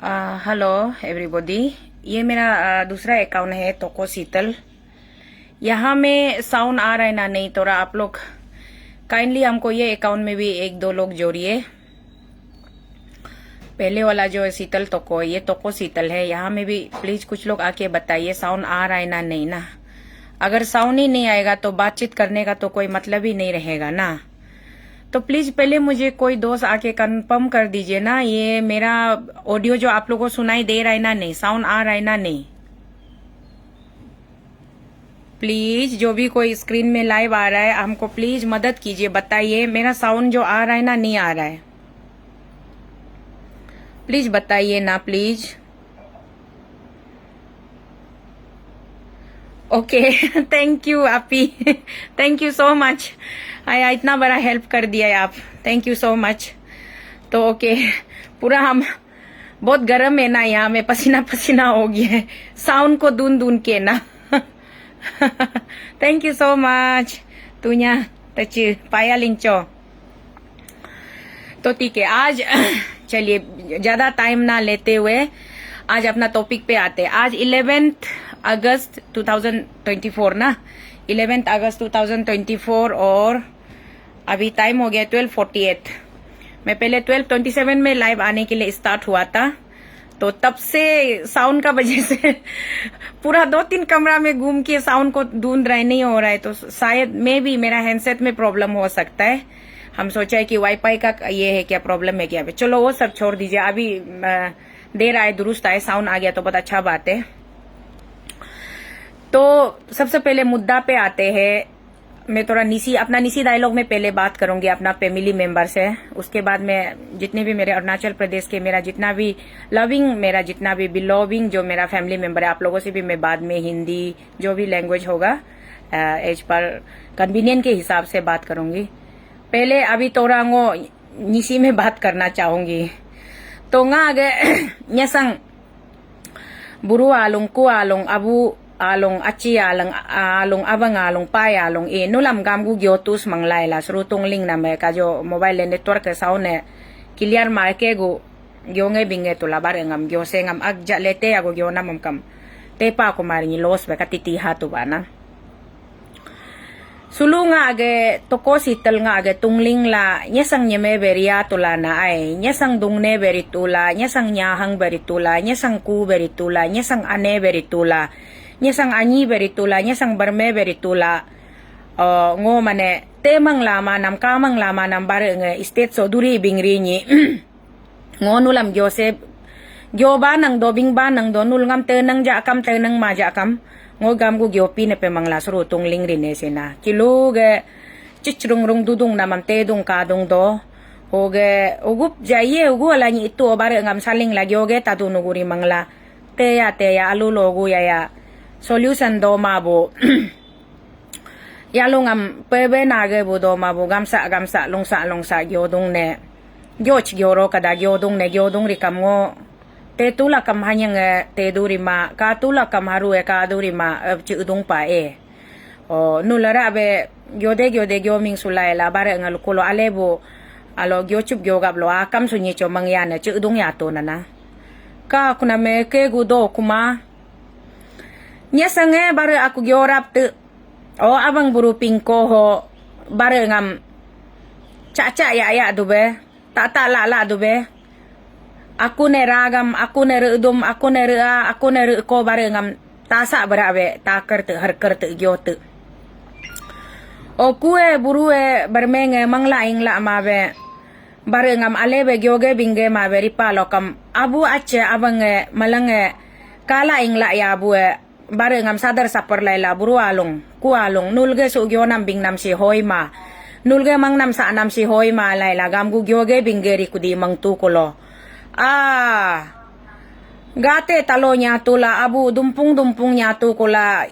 Hello everybody. ये मेरा दूसरा अकाउंट है तोको शीतल। यहाँ में साउंड आ रहा है ना नहीं, थोड़ा आप लोग काइंडली हमको ये अकाउंट में भी एक दो लोग जोड़िए। पहले वाला जो है शीतल तोको, ये तोको शीतल है। यहाँ में भी प्लीज कुछ लोग आके बताइए साउंड आ रहा है ना नहीं ना। अगर साउंड ही नहीं आएगा तो बातचीत करने का तो कोई मतलब ही नहीं रहेगा ना। तो प्लीज पहले मुझे कोई दोस्त आके कंफर्म कर दीजिए ना, ये मेरा ऑडियो जो आप लोगों को सुनाई दे रहा है ना नहीं, साउंड आ रहा है ना नहीं। प्लीज जो भी कोई स्क्रीन में लाइव आ रहा है हमको प्लीज मदद कीजिए, बताइए मेरा साउंड जो आ रहा है ना नहीं आ रहा है। प्लीज बताइए ना प्लीज। ओके थैंक यू आपी थैंक यू सो मच। आया इतना बड़ा हेल्प कर दिया है आप, थैंक यू सो मच। तो ओके, पूरा हम बहुत गर्म है ना, यहाँ में पसीना पसीना हो गया है साउंड को दून दून के ना थैंक यू सो मच तुnya तची पाया लिंचो। तो ठीक है, आज चलिए ज्यादा टाइम ना लेते हुए आज अपना टॉपिक पे आते हैं। आज 11 अगस्त 2024 ना, 11 अगस्त 2024 और अभी टाइम हो गया 12:48। मैं पहले 12:27 में लाइव आने के लिए स्टार्ट हुआ था, तो तब से साउंड का वजह से पूरा 2-3 कमरा में घूम के साउंड को ढूंढ रहे, नहीं हो रहा है। तो शायद में भी मेरा हैंडसेट में प्रॉब्लम हो सकता है। हम सोचा है कि वाईफाई का ये है क्या, प्रॉब्लम है क्या। चलो वो सब छोड़ दीजिए, अभी दे रहा है, दुरुस्त आए, साउंड आ गया तो बहुत अच्छा बात है। तो सबसे पहले मुद्दा पे आते हैं। मैं थोड़ा अपना निसी डायलॉग में पहले बात करूंगी अपना फैमिली मेंबर से। उसके बाद में जितने भी मेरे अरुणाचल प्रदेश के मेरा जितना भी मेरा जितना भी बिलोविंग जो मेरा फैमिली मेंबर है, आप लोगों से भी मैं बाद में हिंदी जो भी लैंग्वेज होगा एज पर कन्वीनियंट के हिसाब से बात करूंगी। पहले अभी थोड़ा निसी में बात करना चाहूंगी। तो आगे न्यसंग बुरु आलुंग कु आलुंग Abu along achi along abang along pai along nulam gam gu gyo tus manglai la sru tung ling na me ka jo mobile network ka saw ne clear mar ke gu gyo nge binge to la bar ngam gyo se ngam ag ja lete ago gyo na mam kam te pa ko mar ni los be ka titi ha tu bana sulu nga age toko sital nga age tungling la nyasang nyeme beria tula na ai nyasang dungne beritula nyasang nyahang beritula nyasang ku beritula nyasang ane beritula nyasang anyi beritula nyasang barme beritula ngo mane temang lama nam kamang lama nam bare nge state so duri bingri ni ngo nulam gyose gyo ba nang do bing ba nang do nul ngam te nang ja kam te nang ma ja kam ngo gam gu gyo pi ne pe mangla suru tung ling ri ne se na kilu ge chichrung rung dudung namam te dung ka dung do oge ugup jaiye ugu ala ni itu bare ngam saling la gyo ge ta du nuguri mangla te ya alu logu ya solution do ma bo ya longam pebe na ge bo do ma bo gamsa longsa gyo dung ne gyo ch gyo ro kada gyo dung ne gyo dung ri kam ngo te tula kam hanyang te duri ma ka tula kam haru ka duri ma chu dung pa o nulara be gyo de gyo ming sulai la bare ngal kulo alebo alo gyo chup gyo gab lo akam su ni cho mangya ne chu dung ya to na ka kuna me ke gu do kuma nyasang bare aku gyorap tu abang buru pingko ho bare ngam caca ya du be ta la du be aku ne ragam aku ne redum aku ne ko bare ngam tasa bara be takar tu harkar tu gyot o kue buru bermenge mangla ingla ma be bare ngam ale be gyoge binge ma be ripa lokam abu ache abang malang kala ingla ya bu bare ngam sadar sapar laila buru along ku along nulge su gyo nam bing nam si hoi ma nulge mang nam sa nam si hoi ma laila gam gu gyo ge bingeri kudi mang tu kolo gate talo nya tula abu dumpung nya tu kola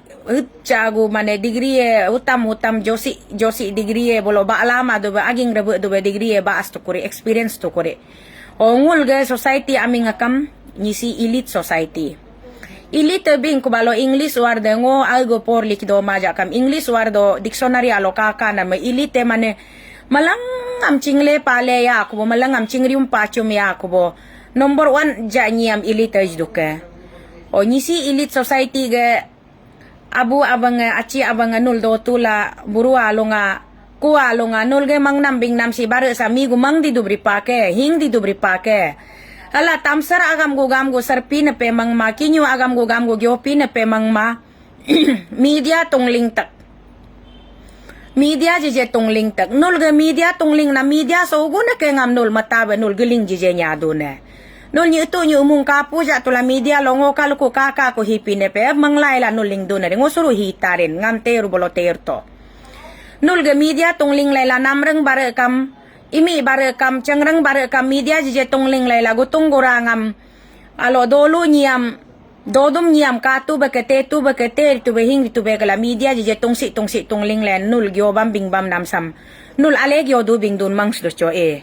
chagu mane degree utam josi degree bolo ba lama do ba aging rebu do ba degree ba as to kore experience to kore ongul ge society aming akam nisi elite society elite bing kubalo English wardo ngo algo por likdo maja kam English wardo dictionary alo kaka na may elite mane malang am chingle pale ya kubo malang am chingrium pachum ya kubo Number one janyam elitage duke. O nisi elite society ge abu abang aci abang nul do tula buru alunga ku alunga nul ge mang nambing nam si bare sa migu mang di dubri pake hing di dubri pake. Ala tamsar agam go sarpi na pe mang ma kinyo agam go gyopi na pe mang ma media tungling tak. Media jije tungling tak. Nul ge media tungling na media so guna ke ngam nul matabe nul geling jije nyado ne. Nul nyu tu nyu mung kapu ja tula media longo kalu ko kaka ko hipine pe manglai la nuling do ne ngo suru hitarin ngam teru bolo terto. Nul ge media tungling lai la namreng bare kam imi bare kam cengreng bare kam media jije tungling lai la gutung gorangam alo dolu nyiam dodum nyiam katu bekete tu bekete tu behing tu begala media jije tungsi tungling len nul gyo bam bing bam namsam nul ale gyo du bing dun mangs do cho e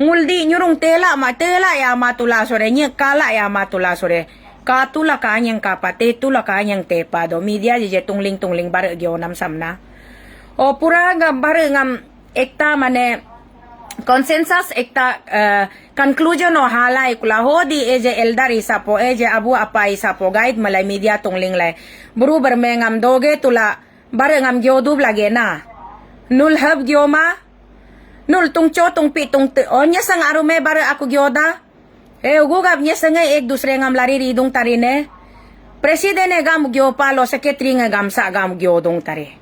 nguldi nyurung tela ya matula sore nye kala ya matula sore katula kanyang kapate tula kanyang tepa do media jije tungling bare gyo namsam na o pura ga bare ngam ekta mane consensus ekta conclusion o halai kula hodi eje eldari sapo eje abu apai sapo guide malai media tungling lai buru bermengam doge tula bare ngam gyo dub lage na nul hab gyo ma nul tung cho tung pi tung te onya sang arume bare aku gyoda ugugab nya sanga ek dusre ngam lari ridung tarine presidene gam gyo palo secretary nga gam sa gam gyo dong tare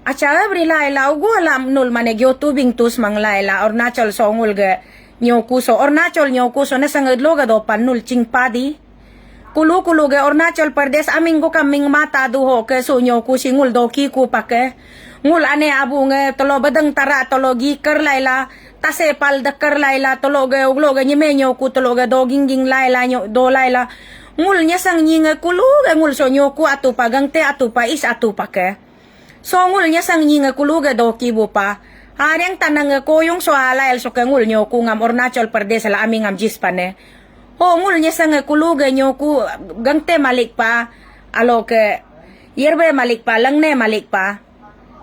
acha brilai la ugu alam nul mane gyo tubing tus manglai la ornachol songul ge nyokuso ornachol nyokuso na sangad loga do pan nul chingpadi kulu ge ornachol pardes aming go kaming mata duho ke so nyokusi ngul do ki ku pake ngul ane abu nge tolo badang tara tolo gi ker laila tase pal de ker laila tolo ge uglo ge nyime nyoku tolo ge do gingging laila nyo do laila ngul nya sang nyinge kulu ge ngul so nyoku atu pagang te atu pa is atu pake so ngul nya sang nyinge kulu ge do ki bu pa hareng tanang ko yung so alail so ke ngul nyoku ngam ornachol pardes la aming ngam jispane o ngul nya sang kulu ge nyoku gangte malik pa alo ke yerbe malik pa langne malik pa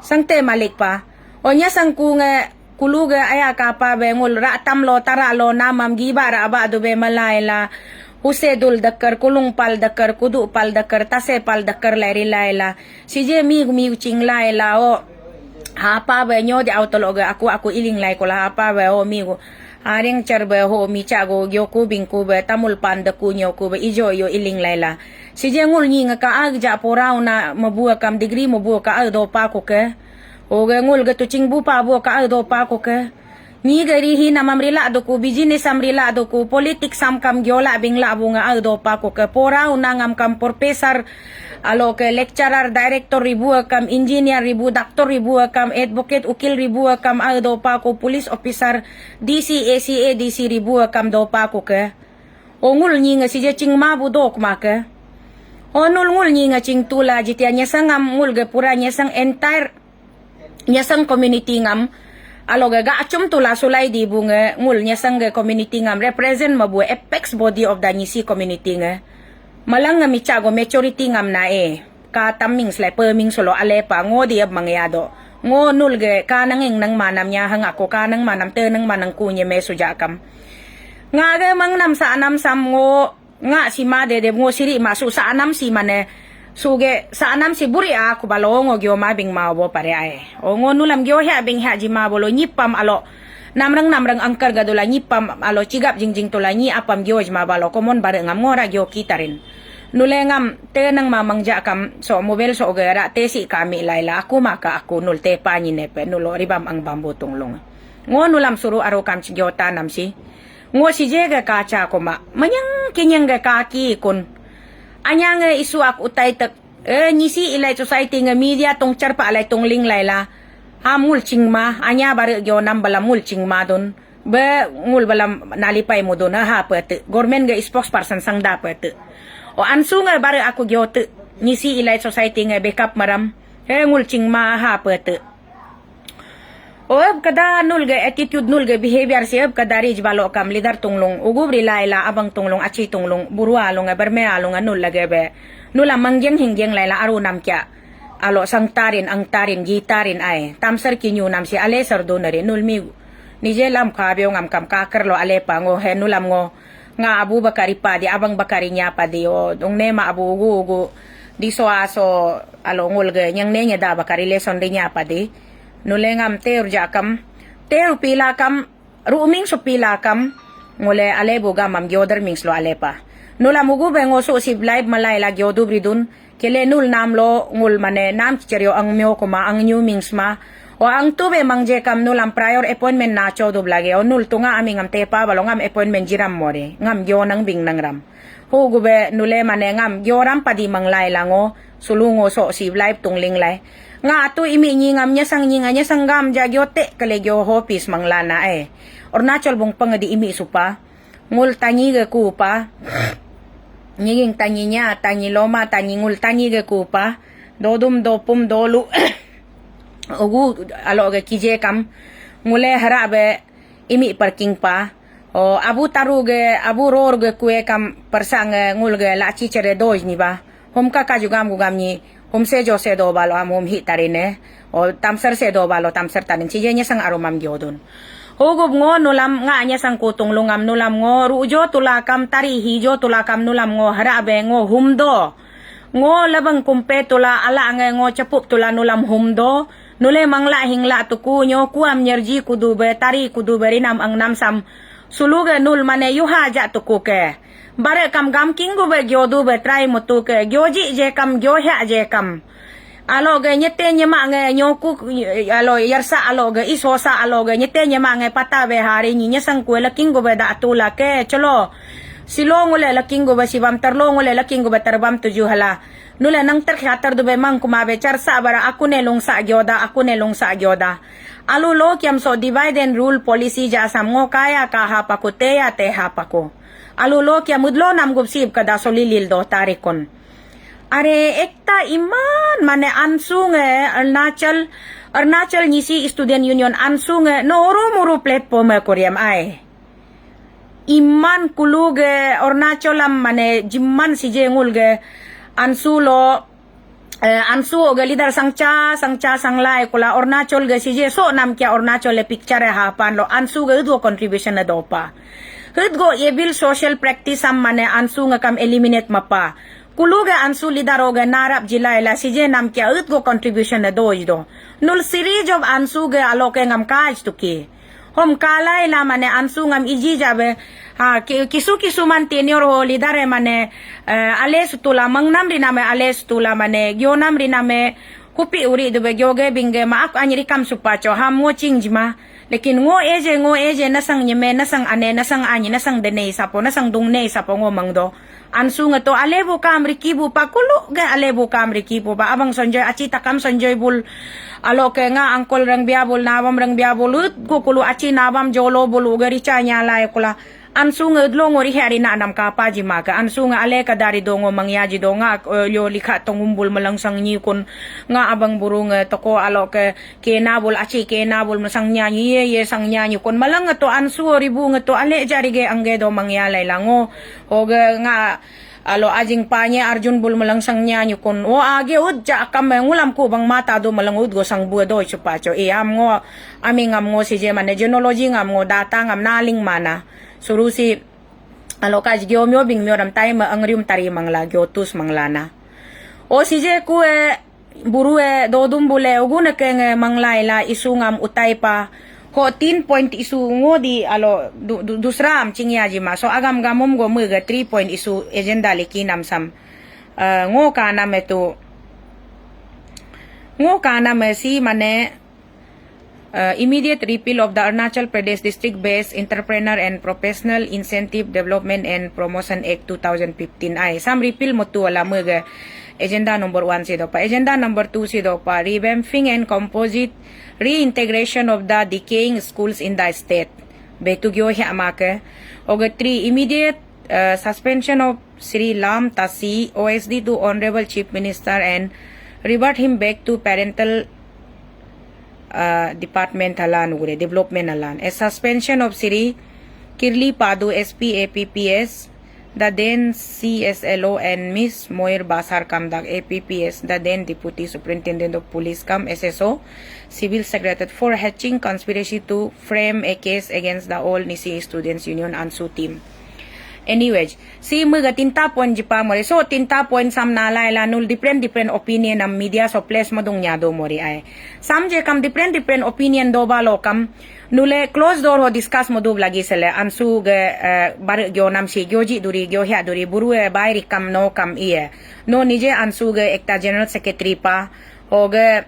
sangte malik pa o nya sang kunge kuluge aya kapa be ngul ra tamlo tara lo namam gibara aba do be malaila usedul dakar kulung pal dakar kudu pal dakar tase pal dakar lairi laila sije mi ching laila o hapa be nyo di autologa aku iling lai ko la hapa be o mi haring charbe ho mi chago gyoku bingku be tamul panda kunyo ku be ijo yo iling laila sije ngul nyi nga ka agja porau na mabua kam degree mabua ka do pa ko ke o ge ngul ge tu chingbu pa bu ka do pa ko ke ni gari hi na mamrila do ku business amrila do ku politics sam kam gyola bingla bu nga do pa ko ke porau na ngam kam professor alo ke lecturer director ribu kam engineer ribu doctor ribu kam advocate ukil ribu kam do pa ko police officer DC ACA DC ribu kam do pa ko ke o ngul nyi nga sije chingma bu dok ma ke onul ngul nyi nga ching tula jitia nya sangam ngul ge pura nya sang entire nya sang community ngam alo ge ga achum tula sulai di bunga ngul nya sang ge community ngam represent mabu apex body of the Nisi community nga malang nga michago majority ngam na ka taming sleper ming solo alepa ngodi ab mangyado ngo nul ge kananging nang manam nya hang ako kanang manam te nang manang kunye meso jakam nga ge mang nam sa anam sam ngo nga si made de ngo siri masu sa anam si mane suge sa anam si buri ako balongo gyo mabing mawo pare ay o ngo nulam gyo ha bing ha ji mabolo nyipam alo namrang angkar gadula nyipam alo cigap jingjing tola nyi apam gyo jma balo komon bare ngam ngora gyo kitarin nulengam te nang mamangja kam so mobile so gara te si kami laila aku maka aku nul te pa ni nepe nulo ribam ang bambu tunglong ngo nulam suru aro kam gyo tanam si ngo si jega kaca ko ma manyang kinyang ga kaki kun anyang isu ak utay tak Nisi ilay society nga media tong charpa alay tong ling layla hamul chingma anya bare gyo nam bala mul chingma don be ngul bala nalipay mo don ha pete government ga spokesperson sang dapat o ansu nga bare ako gyo te Nisi ilay society nga backup maram ngul chingma ha pete o ab kada nul ga attitude nul ga behavior si ab kada rij balo kam leader tunglong ugubri layla abang tunglong achi tunglong burualo nga berme alo nga nul lagabe nula mangyang hingyang layla arunam kya alo sang tarin ang tarin gitarin ay tamsar kinyo nam si alesar do na rin nulmi nije lam kabyo ngam kam kakerlo alepa ngo he nulam ngo nga Abu Bakari pa di abang Bakari nya pa di o dong ne ma abu ugu di so aso alo ngol ge nyang ne nya da Bakari leson di nya pa di nule ngam te urja kam te pila kam ruming so pila kam ngole ale buga mam gyoder mings lo ale pa nula mugu be ngoso si live malay la gyodu bridun kele nul nam lo ngul mane nam cheryo ang myo kuma ang new mings ma o ang tube mangje kam nulam prior appointment na chodo blage o nul tunga aming am tepa balong am appointment jiram more ngam gyo nang bing nang ram hu gube nule mane ngam gyo ram padi manglay lango sulungo so si live tungling lay nga atu imi nyingam nya sang gam ja gyo te kale gyo hopis manglana or natural bong pangadi imi supa ngul tanyi ge ku pa nyiging tanyi nya tanyi loma tanyi ngul tanyi ge ku pa dodum dopum dolu ugu alo ge kije kam ngule harabe imi parking pa o abu taru ge abu ror ge kue kam persang ngul ge la chi chere doj ni ba hom ka juga gam ni hom se jo se do balo am hom hi tarine o tamser se do balo tamser tanin chije nya sang aromam gyodun hugub ngo nulam nga nya sang kutung lungam nulam ngo rujo tulakam tari hijo tulakam nulam ngo harabe ngo humdo ngo labang kumpe tula ala ngo chapup tula nulam humdo nule mangla hingla tuku nyo kuam nyerji kudube tari kudube rinam ang namsam suluge nul mane yuha ja tuku ke bare kam gam kingu be gyodu be try mutu ke gyoji je kam gyohya je kam alo ge nyete nyema nge nyoku alo yarsa alo ge isosa alo ge nyete nyema nge patabe hari ni nyasang kuela kingu be da tula ke cholo silong ule laking go ba sibam tarlong ule laking go ba tarbam tuju hala nula nang terkhatar dube mang kumabe charsa bara aku ne long sa gyoda alu lo kiam so divide and rule policy ja sam ngo kaya ka ha pakute ya te ha pako alu lo kiam mudlo nam gupsib kada solilil do tarikon are ekta iman mane ansung Arunachal Nisi Student Union ansung no muru platform koream ai iman kuluge ornacholam mane jimman si jengulge ansulo ansu oge lidar sangcha sanglai kula ornachol ge si je so nam kya ornachol le picture ha pan lo ansu ge do contribution na dopa hudgo ebil social practice am mane ansu nga kam eliminate mapa kuluge ansu lidar oge narap jilai la si je nam kya hudgo contribution na do nul series of ansu ge aloke ngam kaj tuki hom kalay la mane ansu ngam iji jabe ha kisu man tenyor ho lidare mane ales tula mangnam riname ales tula mane gyonam riname kupi uri dube gyoge binge ma ak anyri kam supacho ham ngo chingjma lekin ngo eje nasang nyeme nasang ane nasang anyi nasang dene sapo nasang dungne sapo ngo mangdo ansu nga to alebo kam rikibu pa kulo ga alebo kam rikibu ba abang sonjoy achita kam sonjoy bul alo ke nga angkol rang biabol nawam rang biabol ut go kulo achi nawam jolo bulu gari chanya lai kula ansu nga udlo ngori hari na anam ka pa jimaka ansu nga ale ka dari dongo mangyaji do nga yo likha tongumbul malangsang nyikon nga abang burung toko alo ke nabul achi ke nabul masang nyanyi ye sang nyanyi kon malang to ansu ribu nga to ale jari ge angge do mangyalay lango o nga alo ajing panya Arjun bul malangsang nyanyi kon o age udja kam ngulam ko bang mata do malang ud go sang buo do chupacho am ngo aming am ngo si je man genealogy ngam ngo data ngam naling mana surusi alo kaj gyo myo bing myo ram tay ma angrium tari mangla gyotus manglana o si je ku buru dodum bule uguna ke manglay la isungam utay pa ho 10 point isu ngodi alo dusram chingyaji ma so agam gamom go mga 3 point isu agenda likinam sam ngo kana metu ngo kana si mane immediate repeal of the Arunachal Pradesh District-Based Entrepreneur and Professional Incentive Development and Promotion Act 2015 ay sam repeal mo tu wala mga agenda number 1 si do pa agenda number 2 si do pa revamping and composite reintegration of the decaying schools in the state betugyo hi amake og 3 immediate suspension of Sri Lam Tasi OSD to Honorable Chief Minister and revert him back to parental department halan ure development halan a suspension of Sri Kirli Padu SP APPS the then CSLO and Miss Moir Basar Kamdag APPS the then Deputy Superintendent of Police Kam SSO Civil Secretary for hatching conspiracy to frame a case against the all Nisi Students Union ANSU team anyways si mga tinta point jipa mo so tinta point sam nalaila nul different opinion am media so place madung nya do mori ay sam je kam different opinion do balo kam nule close door ho discuss modub lagi sele ansu ge bar gyo nam si gyoji duri gyo hya duri buru e bairi kam no kam iye no nije ansu ge ekta general secretary pa hoge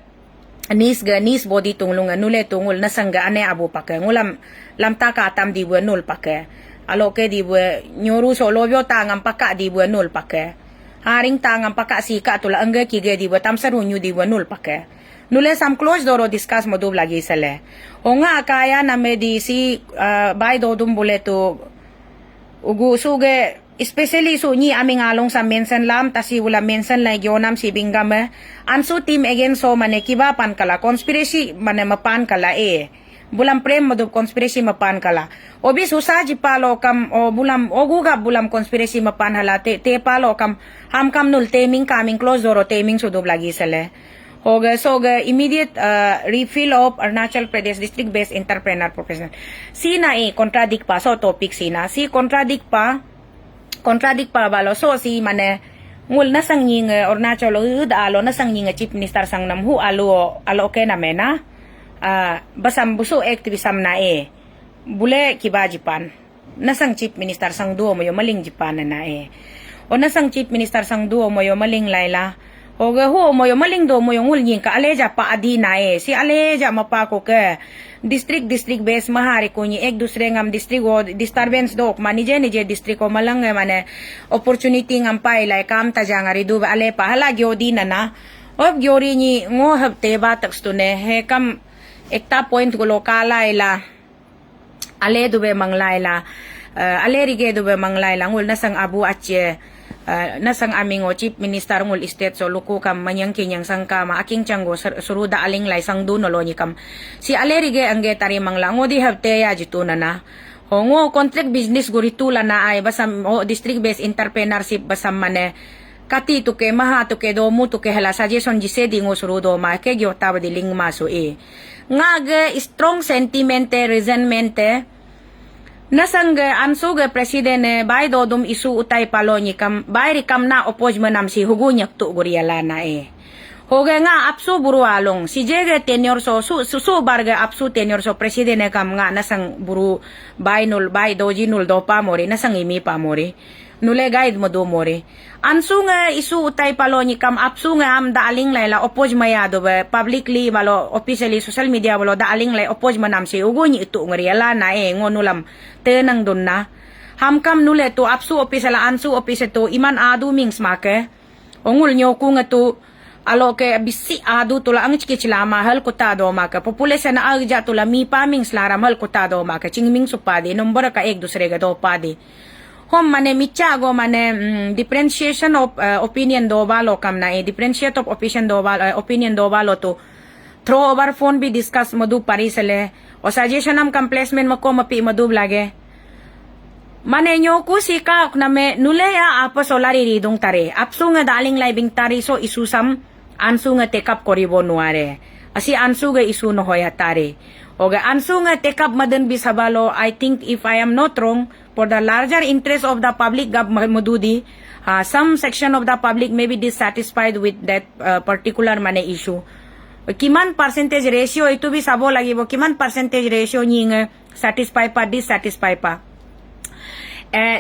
nis body tunglunga nule tungul nasanga ane abu pake ngulam lamta ka tam di bu nul pake aloke di bu nyoru so lobyo tangam paka di bu nul pake haring tangam paka sika tula angge kige di bu tam sarunyu di bu nul pake nule sam close doro discuss modub lagi sele onga kaya na medisi by dodum buleto ugu suge especially so ni aming along sa mention lam tasi wala mention la gyonam si bingam ansu team again so mane kiba pan kala conspiracy mane mapan kala bulam prem madub conspiracy mapan kala obi susaji palo kam o bulam oguga bulam conspiracy mapan halate te palo kam ham kam nul teming coming close doro teming sudub lagi sele hoga soga immediate refill of Arunachal Pradesh district based entrepreneur professional sina contradict pa so topic sina si contradict pa balo so si mane ngul na sang ying Arunachal alo na sang ying chief minister sang namhu alo ke na mena basam buso activism na bule kiba jipan nasang chief minister sang duo mo yo maling jipan na o nasang chief minister sang duo mo yo maling laila oga ho mo yo maling do mo yo ngul yin ka aleja pa adina si aleja mapako ke district base mahari ko ni ek dusre ngam district o disturbance dok manije district ko malang mane opportunity ngam pai lai kam ta jangari du ale pa hala gyodi na ob gyori ni ngo hapte ba takstune he kam ekta point ko lokala ila ale dube manglaila ale rige dube manglaila ngul nasang abu ache nasang aming o chief minister ngul state so luku kam manyang kinyang sangka ma aking chango suruda aling lai sang du noloni kam si ale rige angge tari mangla ngodi hapte ya jituna na hongo contract business guritula na ay basam o district based entrepreneurship basam mane kati to ke maha to ke do mu to ke hala suggestion jise dingo surudo ma ke gyo tawa diling maso ngage strong sentiment resentment nasang ansuge president bay dodum isu utay palonyi kam bayri kam na opposement nam si hugunyak tu guriala na hoge nga apsu buru along si jege tenyor so su barga apsu tenyor so president kam nga nasang buru bay doji nul do pa mori nasang imi pa mori nule guide mo do mori ansu nga isu utay palonyi kam apsu nga am daaling layla oppose mayado ba publicly balo officially social media balo daaling lay oppose manam si ugunyi itu ngriala na ngonulam tenang dun na ham kam nule to apsu official ansu official to iman adu mings make ongul nyo ku nga to alo ke bisi adu tula ang chikichlama hal kutado maka population na agja tula mi pamings laram hal kutado maka chingming supadi number ka ek dusre ga do padi hom mane michago mane differentiation of opinion do balo kam na differentiate of opinion do balo to throw over phone bi discuss madu parisale o suggestion am placement mo ko mapi madu lage mane nyo ku sika na me nuleya apa solari ridong tare apsu nga daling living tari so isusam ansu nga tekap koribo nuare asi ansu ga isu no hoya tare oga ansu nga tekap maden bisabalo I think if I am not wrong for the larger interest of the public madudi some section of the public may be dissatisfied with that particular mane issue kiman percentage ratio itu bi sabo lagi bo kiman percentage ratio nying satisfy pa dissatisfy pa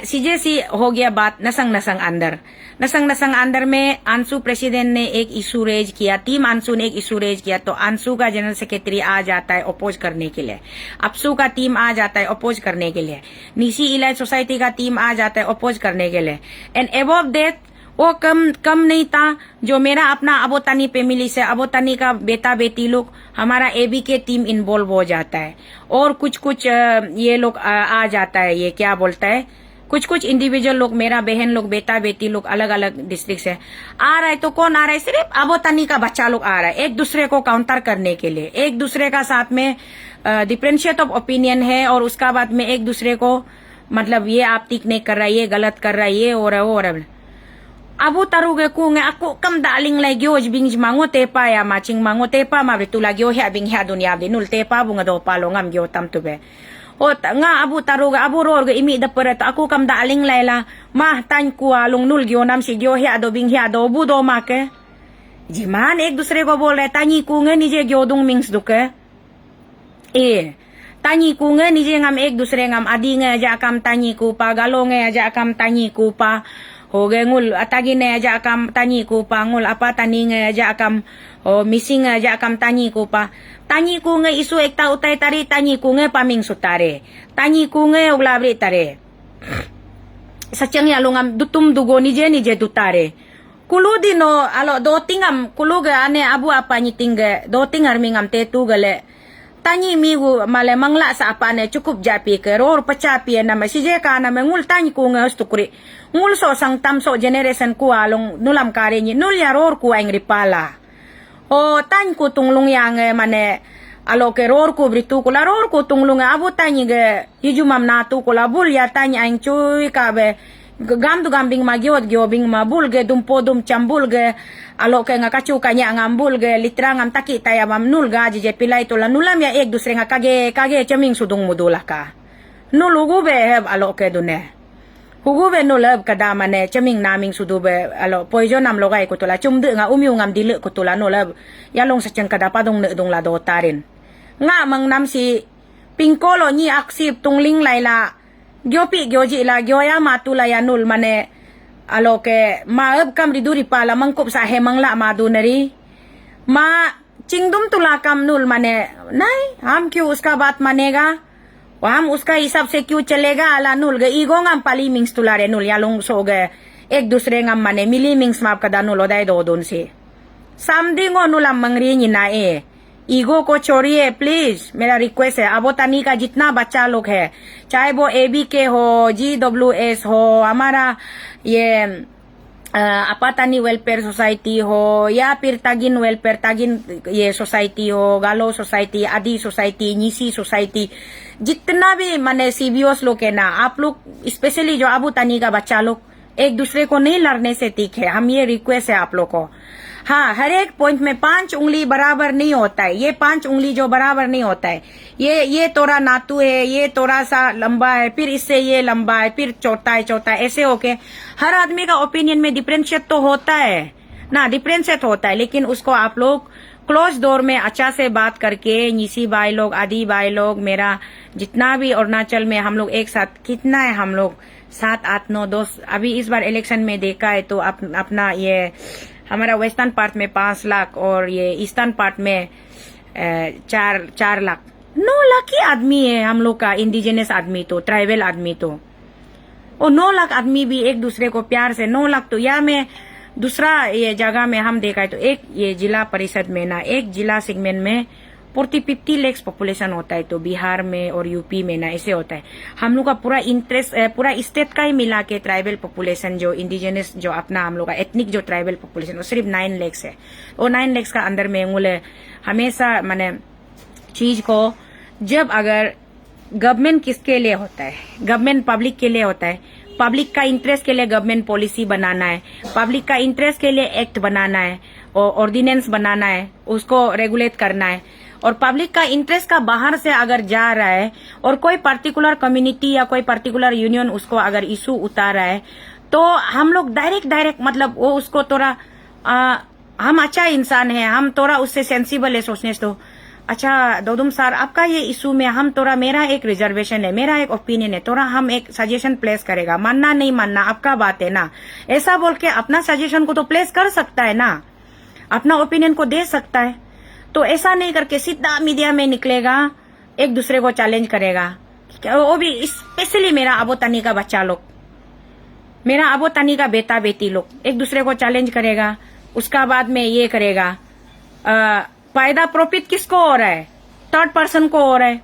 si हो गया बात नसंग अंदर में Anshu president ने एक issue raise किया team Anshu ने एक इशू रेज किया तो अंशु का जनरल सेक्रेटरी आ जाता है अपोज करने के लिए अपसू का टीम आ जाता है अपोज करने के लिए निशी इलाज सोसाइटी का टीम आ जाता है अपोज करने के लिए एंड अबव दैट वो कम नहीं था जो मेरा अपना अबोतानी फैमिली से अबोतानी का बेटा बेटी लोग हमारा एबी के टीम इन्वॉल्व हो जाता है और कुछ ये लोग आ जाता है ये क्या बोलता है कुछ इंडिविजुअल लोग मेरा बहन लोग बेटा बेटी लोग अलग अलग डिस्ट्रिक्ट से आ रहा है तो कौन आ रहा है सिर्फ अबोतानी का बच्चा लोग आ रहा है एक दूसरे को काउंटर करने के लिए एक दूसरे का साथ में डिफरेंशिएट ऑफ ओपिनियन है और उसका बाद में एक दूसरे को मतलब ये आप ठीक नहीं कर रहा है ये गलत कर रहा है ये और abu taruge ku nga ako kam daling lay gyoj bing mango tepa ya maching mango tepa ma betu la gyo ha bing ha dunya de nul tepa bunga do palo ngam gyo tam tube O nga abu taruga abu rorga imi da peret aku kam da aling laila mah tan कुआ लुंग null गयो नाम सी गयो है दो Bing है दो बु दो मा के जिमान एक दूसरे को बोल रहे तानी कुंगे निजे गयो दुंग मिंग्स दुके ए तानी कुंगे निजे ngam एक दूसरे ngam adi nge ja kam तानी कुपा गालो nge ja kam तानी कुपा हो गए ngul atagi ne ja kam तानी कुपा ngul apa tani nge ja kam o missing ja kam तानी कुपा तानी कुंगे isu ekta utai tari तानी कुंगे paming sutare तानी कुंगे uglabri tare sachang ya lungam dutum dugo nije nije dutare kulu dino alo do tingam kulu ga ane abu apa ni tingge do tingar mingam te tu gale tani migu male mangla sa apa ne cukup japi ke ror pacapi na masije ka na mengul tani ku ngas tukuri ngul so sang tam so generation ku along nulam kare ni nul ya ror ku ang ripala o tan ku tunglung yang mane alo ke ror ku britu kula ror ku tunglung abu tani ge hijumam na tu kula bul ya tani ang cuy ka be gam du gambing magiot giobing mabul ge dumpo dum cambul ge alo ke ngakachu kanya ngambul ge litra ngam taki taya mamnul ga je pilai to la nulam ya ek dusre nga kage chaming sudung mudula ka nulugu be heb alo ke dune hugu be nulab kada mane chaming naming sudu be alo poison nam logai ko tola chumdu nga umyu ngam dilu ko tola nulab yalong sa chang kada padong ne dong la do tarin nga mang nam si pingkolo ni aksip tungling laila gyopi gyoji la gyoya matula ya nul mane alo ke maab kam riduri pala mangkup sa hemang la madunari ma chingdum tula kam nul mane नहीं हम क्यों उसका बात मानेगा हम उसका हिसाब से क्यों चलेगा अला नूल गे ego ngam pali mings tulare nul yalong so ge ek dusre ngam mane mili mings map kada nul odai do don se samdingo nulam mangri ni na e ego को छोड़िए प्लीज मेरा रिक्वेस्ट है अबोतानी का जितना बच्चा लोग है चाहे वो एबी के हो GWS हो हमारा ये अपातानी वेलफेयर सोसाइटी हो या फिर तागिन वेलफेयर तागिन ये सोसाइटी हो गालो सोसाइटी आदि सोसाइटी नीसी सोसाइटी जितना भी माने सीबीओस लोग है ना आप लोग स्पेशली जो अबोतानी का बच्चा लोग एक दूसरे को नहीं लड़ने से ठीक है हम ये रिक्वेस्ट है आप लोग को हाँ हर एक पॉइंट में 5 उंगली बराबर नहीं होता है ये 5 उंगली जो बराबर नहीं होता है ये तोरा नातू है ये तोरा सा लंबा है फिर इससे ये लंबा है फिर चौथा है ऐसे होके हर आदमी का ओपिनियन में डिफरेंशिएट तो होता है ना डिफरेंशिएट होता है लेकिन उसको आप लोग क्लोज डोर में अच्छा से बात करके निसी भाई लोग आदि भाई लोग मेरा जितना भी अरुणाचल में हम लोग एक साथ कितना है हम लोग 7 8 9 10 अभी इस बार इलेक्शन में देखा है तो अपना ये हमारा वेस्टर्न पार्ट में 5 लाख और ये ईस्टर्न पार्ट में 4 लाख 9 लाख ही आदमी है हम लोग का इंडिजिनस आदमी तो ट्राइबल आदमी तो और 9 लाख आदमी भी एक दूसरे को प्यार से 9 लाख तो या में दूसरा ये जगह में हम देखा है तो एक ये जिला परिषद में ना एक जिला सेगमेंट में 40-50 लाख पॉपुलेशन होता है तो बिहार में और यूपी में ना ऐसे होता है हम लोग का पूरा इंटरेस्ट पूरा स्टेट का ही मिला के ट्राइबल पॉपुलेशन जो इंडिजिनस जो अपना हम लोग का एथनिक जो ट्राइबल पॉपुलेशन वो सिर्फ 9 लाख है और 9 लाख का अंदर में उंगले हमेशा माने चीज को जब अगर गवर्नमेंट किसके लिए होता है गवर्नमेंट पब्लिक के लिए होता है पब्लिक का इंटरेस्ट के लिए गवर्नमेंट पॉलिसी बनाना है पब्लिक का इंटरेस्ट के लिए एक्ट बनाना है और ऑर्डिनेंस बनाना है उसको रेगुलेट करना है और पब्लिक का इंटरेस्ट का बाहर से अगर जा रहा है और कोई पर्टिकुलर कम्युनिटी या कोई पर्टिकुलर यूनियन उसको अगर इशू उतार रहा है तो हम लोग डायरेक्ट मतलब वो उसको थोड़ा हम अच्छा इंसान है हम थोड़ा उससे सेंसिबल है सोचने से तो अच्छा दोदुम सर आपका ये इशू में हम थोड़ा मेरा एक रिजर्वेशन है मेरा एक ओपिनियन है थोड़ा हम एक सजेशन प्लेस करेगा मानना नहीं मानना आपका बात है ना ऐसा बोल के अपना सजेशन को तो प्लेस कर सकता है ना अपना ओपिनियन को दे सकता है तो ऐसा नहीं करके सीधा मीडिया में निकलेगा एक दूसरे को चैलेंज करेगा वो भी स्पेशली मेरा अबोतानी का बच्चा लोग मेरा अबोतानी का बेटा बेटी लोग एक दूसरे को चैलेंज करेगा उसका बाद में ये करेगा फायदा प्रॉफिट किसको हो रहा है थर्ड पर्सन को हो रहा है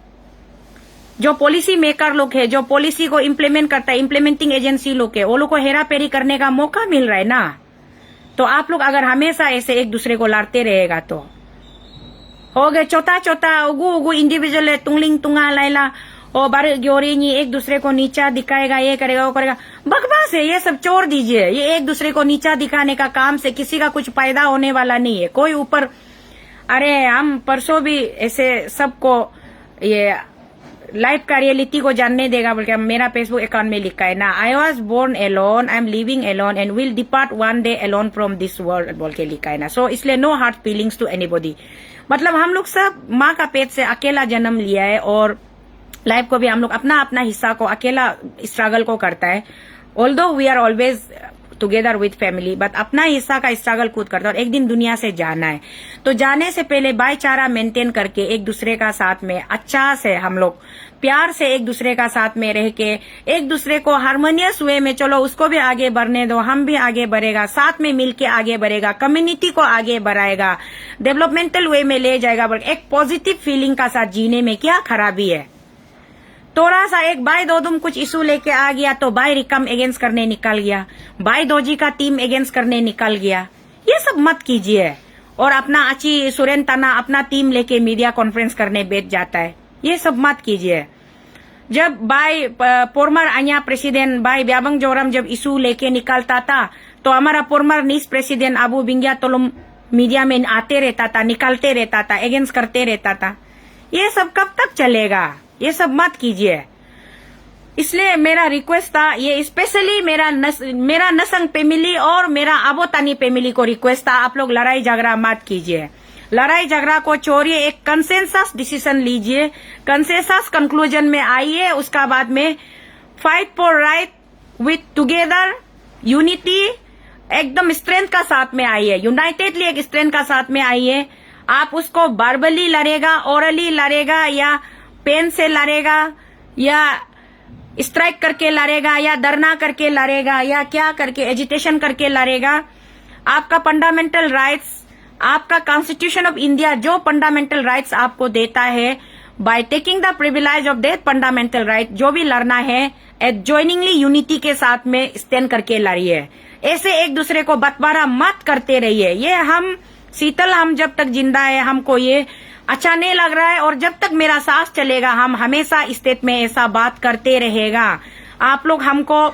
जो पॉलिसी मेकर लोग है जो पॉलिसी को इम्प्लीमेंट करता है इम्प्लीमेंटिंग एजेंसी लोग है वो लोग को हेरा फेरी करने का मौका मिल रहा है ना तो आप लोग अगर हमेशा ऐसे एक दूसरे को लड़ते रहेगा तो हो गए चौथा उगू इंडिविजुअल है तुंगलिंग तुंगा लाइला और बार ग्योरी एक दूसरे को नीचा दिखाएगा ये करेगा वो करेगा बकवास है ये सब छोड़ दीजिए ये एक दूसरे को नीचा दिखाने का काम से किसी का कुछ फायदा होने वाला नहीं है कोई ऊपर अरे हम परसों भी ऐसे सबको ये लाइफ का रियलिटी को जानने देगा बोल के मेरा फेसबुक अकाउंट में लिखा है ना, I was born alone, I am living alone and will depart one day alone from this world बोल के लिखा है ना। सो इसलिए no hard feelings to anybody. मतलब हम लोग सब माँ का पेट से अकेला जन्म लिया है और लाइफ को भी हम लोग अपना अपना हिस्सा को अकेला स्ट्रगल को करता है। Although we are always together with family, but अपना हिस्सा का स्ट्रगल खुद करता है और एक दिन दुनिया से जाना है। तो जाने से पहले भाईचारा मेंटेन करके एक दूसरे का साथ में अच्छा से हम लोग प्यार से एक दूसरे का साथ में रह के एक दूसरे को हार्मोनियस वे में, चलो उसको भी आगे बढ़ने दो, हम भी आगे बढ़ेगा, साथ में मिलके आगे बढ़ेगा, कम्युनिटी को आगे बढ़ाएगा, डेवलपमेंटल वे में ले जाएगा। एक पॉजिटिव फीलिंग का साथ जीने में क्या खराबी है। थोड़ा सा एक भाई दो तुम कुछ इशू लेके आ गया तो भाई रिकम अगेंस्ट करने निकल गया, भाई दोजी का टीम अगेंस्ट करने निकल गया, ये सब मत कीजिए। और अपना अची सुरेन तना अपना टीम लेके मीडिया कॉन्फ्रेंस करने बैठ जाता है, ये सब मत कीजिए। जब भाई पोरमर अन्या प्रेसिडेंट भाई ब्याबंग जोरम जब इशू लेके निकलता था तो हमारा पोरमर नीस प्रेसिडेंट अबू बिंगिया तोलुम मीडिया में आते रहता था, निकलते रहता था, अगेंस्ट करते रहता था। ये सब कब तक चलेगा, ये सब मत कीजिए। इसलिए मेरा रिक्वेस्ट था, ये स्पेशली मेरा नसंग फैमिली और मेरा अबोतानी फैमिली को रिक्वेस्ट था, आप लोग लड़ाई झगड़ा मत कीजिए, लड़ाई झगड़ा को छोड़िए, एक कंसेंसस डिसीजन लीजिए, कंसेंसस कंक्लूजन में आइए, उसका बाद में fight for right with together unity, एकदम स्ट्रेंथ का साथ में आइए, यूनाइटेडली एक स्ट्रेंथ का साथ में आइए। आप उसको वर्बली लड़ेगा, ओरली लड़ेगा या पेन से लड़ेगा या स्ट्राइक करके लड़ेगा या धरना करके लड़ेगा या क्या करके एजिटेशन करके लड़ेगा, आपका फंडामेंटल राइट्स, आपका कॉन्स्टिट्यूशन ऑफ इंडिया जो फंडामेंटल राइट्स आपको देता है, by taking the privilege of that fundamental right, जो भी लड़ना है ज्वाइनिंगली यूनिटी के साथ में स्टैंड करके लड़िए। ऐसे एक दूसरे को बंटवारा मत करते रहिए। ये हम शीतल, हम जब तक जिंदा है हमको ये अच्छा नहीं लग रहा है और जब तक मेरा सांस चलेगा हम हमेशा स्टेट में ऐसा बात करते रहेगा। आप लोग हमको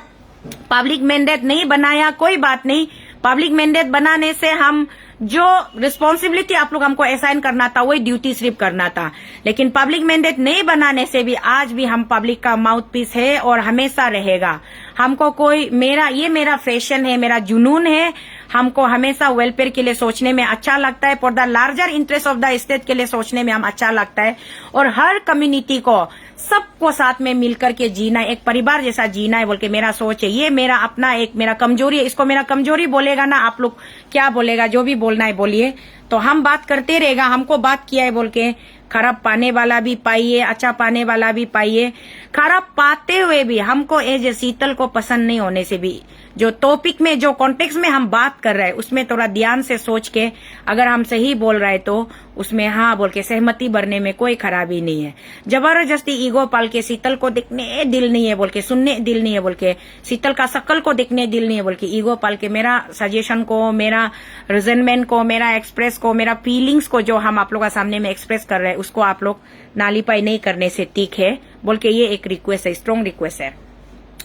पब्लिक मैंडेट नहीं बनाया, कोई बात नहीं, पब्लिक मैंडेट बनाने से हम जो रिस्पॉन्सिबिलिटी आप लोग हमको असाइन करना था वही ड्यूटी सिर्फ करना था, लेकिन पब्लिक मैंडेट नहीं बनाने से भी आज भी हम पब्लिक का माउथ पीस है और हमेशा रहेगा। हमको कोई मेरा फैशन है, मेरा जुनून है, हमको हमेशा वेलफेयर के लिए सोचने में अच्छा लगता है, for the larger interest of the state के लिए सोचने में हम अच्छा लगता है और हर कम्युनिटी को सबको साथ में मिलकर के जीना, एक परिवार जैसा जीना है बोल के मेरा सोच है। ये मेरा अपना एक मेरा कमजोरी है, इसको मेरा कमजोरी बोलेगा ना, आप लोग क्या बोलेगा, जो भी बोलना है बोलिए, तो हम बात करते रहेगा। हमको बात किया है बोल के खराब पाने वाला भी पाइए, अच्छा पाने वाला भी पाइए। खराब पाते हुए भी हमको एज शीतल को पसंद नहीं होने से भी जो टॉपिक में जो कॉन्टेक्स्ट में हम बात कर रहे हैं उसमें थोड़ा ध्यान से सोच के अगर हम सही बोल रहे हैं तो उसमें हाँ बोल के सहमति भरने में कोई खराबी नहीं है। जबरदस्ती ईगो पाल के शीतल को देखने दिल नहीं है बोल के, सुनने दिल नहीं है बोल के, शीतल का शक्ल को देखने दिल नहीं है बोल के ईगो पाल के मेरा सजेशन को, मेरा रिजनमेंट को, मेरा एक्सप्रेस को, मेरा फीलिंग्स को जो हम आप लोगों के सामने में एक्सप्रेस कर रहे हैं उसको आप लोग नालीपाई नहीं करने से ठीक है बोल के ये एक रिक्वेस्ट है, स्ट्रॉन्ग रिक्वेस्ट है।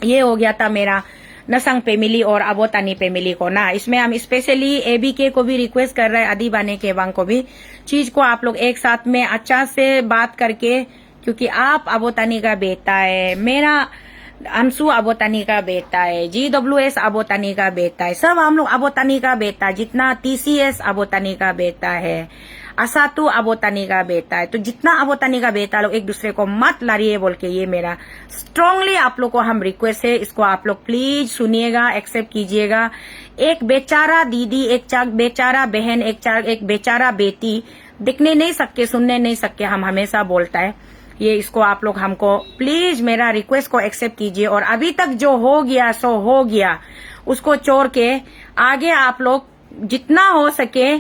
ये हो गया था मेरा नसंग फैमिली और अबोतानी फैमिली को ना। इसमें हम स्पेशली एबीके को भी रिक्वेस्ट कर रहे हैं, अदीबाने के वांग को भी, चीज को आप लोग एक साथ में अच्छा से बात करके, क्योंकि आप अबोतानी का बेटा है, मेरा अंशु अबोतानी का बेटा है, GWS अबोतानी का बेटा है, सब हम लोग अबोतानी का बेटा, जितना TCS अबोतानी का बेटा है, असातु अबोतानी का बेटा है, तो जितना अबोतानी का बेटा लोग एक दूसरे को मत लड़िए बोल के ये मेरा स्ट्रांगली आप लोग को हम रिक्वेस्ट है। इसको आप लोग प्लीज सुनिएगा, एक्सेप्ट कीजिएगा। एक बेचारा दीदी, एक बेचारा बहन, एक बेचारा बेटी दिखने नहीं सके, सुनने नहीं सके, हम हमेशा बोलता है ये, इसको आप लोग हमको प्लीज मेरा रिक्वेस्ट को एक्सेप्ट कीजिए और अभी तक जो हो गया सो हो गया, उसको छोड़ के आगे आप लोग जितना हो सके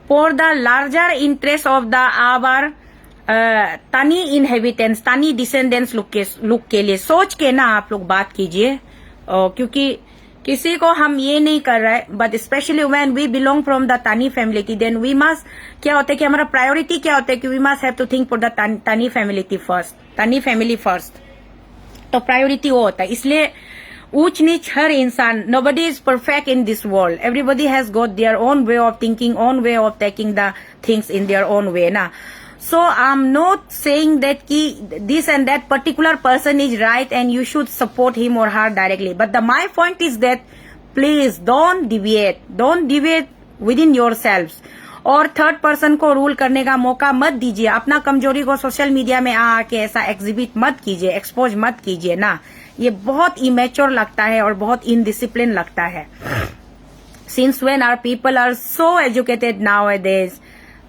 for the larger interest of the our Tani inhabitants, Tani descendants look के लिए सोच के ना आप लोग बात कीजिए, क्योंकि किसी को हम ये नहीं कर रहे, but specially when we belong from the Tani family, then we must, क्या होता है कि हमारा प्रायोरिटी क्या होता है कि we must have to think for the Tani family first, तो प्रायोरिटी वो होता है। इसलिए ऊंच नीच हर इंसान, nobody is perfect in this world, everybody has got their own way of thinking, own way of taking the things in their own way ना। So I'm not saying that this and that particular person is right and you should support him or her directly. But my point is that please don't deviate within yourselves. और third person को rule करने का मौका मत दीजिए. अपना कमजोरी को सोशल मीडिया में आके ऐसा एग्जिबिट मत कीजिए, एक्सपोज मत कीजिए ना. ये बहुत इमेच्योर लगता है और बहुत इनडिसिप्लिन लगता है. Since when our people are so educated nowadays,